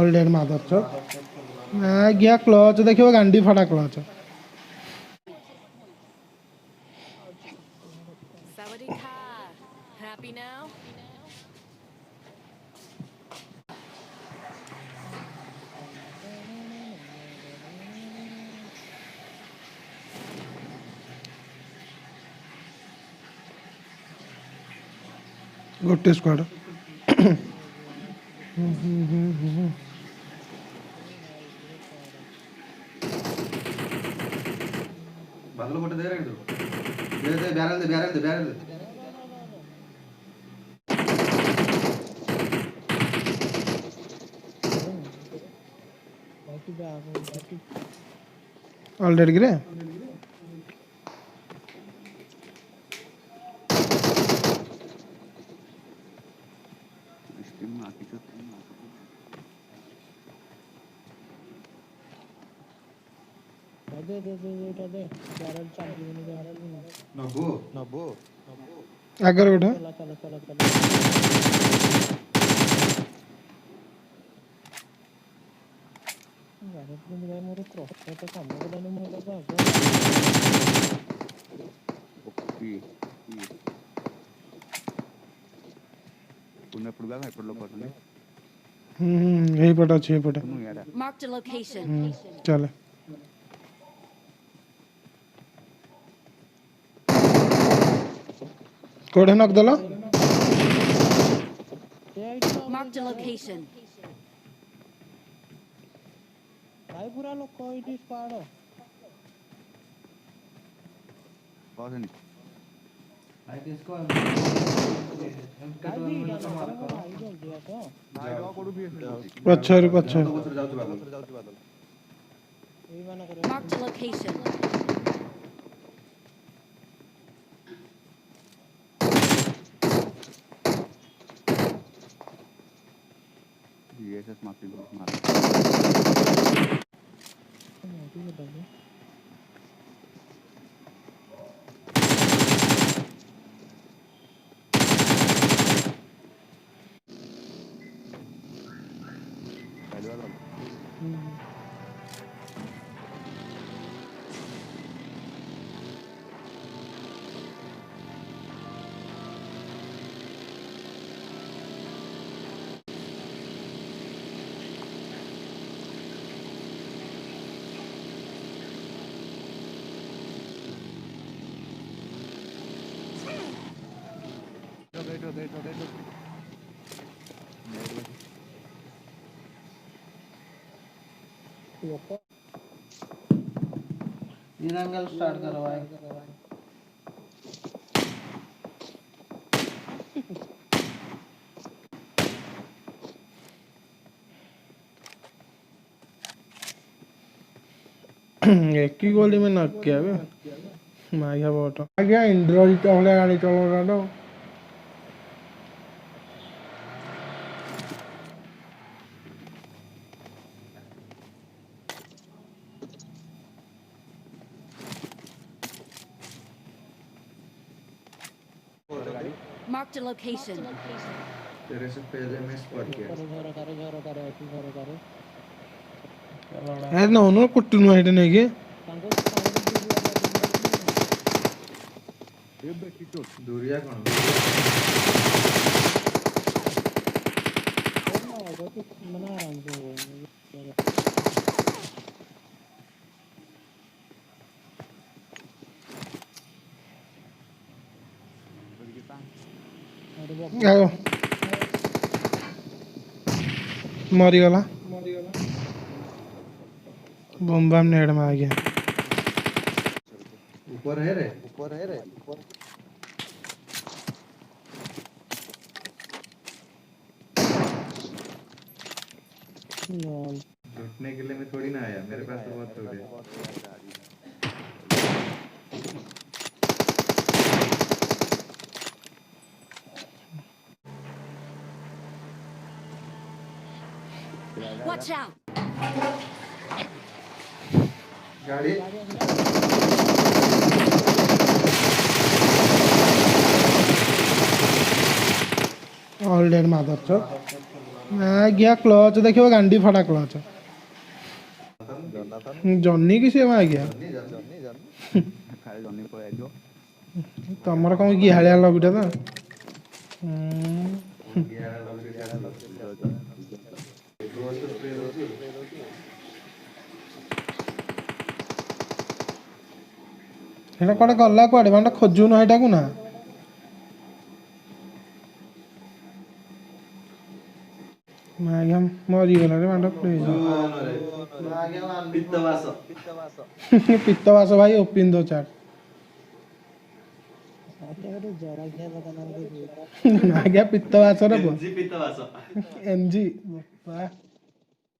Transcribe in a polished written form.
All dead मादर चौक आज्ञा clutch देखिए गांडी फटा क्लच Sawadika. Happy now? गोटे स्क्वाड बादल गोटे दे रे दे दे बैरल दे बैरल दे बैरल दे ऑल डेड गिरे नबो आगर गोटे यही पट अच्छी यही पट Marked a location. चले कोड़े नक दलो Marked a location. भाई पूरा लोग कोई भी स्क्वाड हो भाई किसको भाई भी डालो भाई बोल दिया तो पछर पछर जाऊ बादल यही माना करो Marked a location. निरंगल स्टार्ट करो भाई एक ही गोली में नक किया बे माया बोट आ गया इंद्रोजी चौले गाड़ी चलो रहा Marked a location. तेरे से पहले मैं स्पॉट किया करो ऐसी करो है ना उन्होंने कुट्टू नु हाइट नहीं के दूरिया कौन मना रहा हूँ आओ मरी गला बम बम नेड़ में आ गया ऊपर है रे लूटने के लिए मैं थोड़ी ना आया मेरे पास तो बहुत थोड़े Watch out. गाड़ी ऑल डेड मादर चौक ଆଜ୍ଞା କ୍ଲଚ ଦେଖିବ ଗାଣ୍ଡି ଫଟା କ୍ଲଚ ଜହ୍ନି କି ସେ ଆଜ୍ଞା ତମର କଣ ଗିହାଳିଆ ଲଗୁଟା ତ ସେଟା କୁଆଡେ ଗଲା କୁଆଡେ ମାନେ ଖୋଜୁନ ସେଇଟାକୁ ନା ଆଜ୍ଞା ମରିଗଲା ରେ ମାଣ୍ଡ ପ୍ଲିଜ ପିତ୍ତବାସ ଭାଇ ଓପିନ ଦ ଚାଟ୍ ଏକେବାରେ ଜରାଖିଆ ଦୋକାନ ଦେଇଛି ଆଜ୍ଞା ପିତ୍ତବାସର ପିତ ବାସ ଏମଜି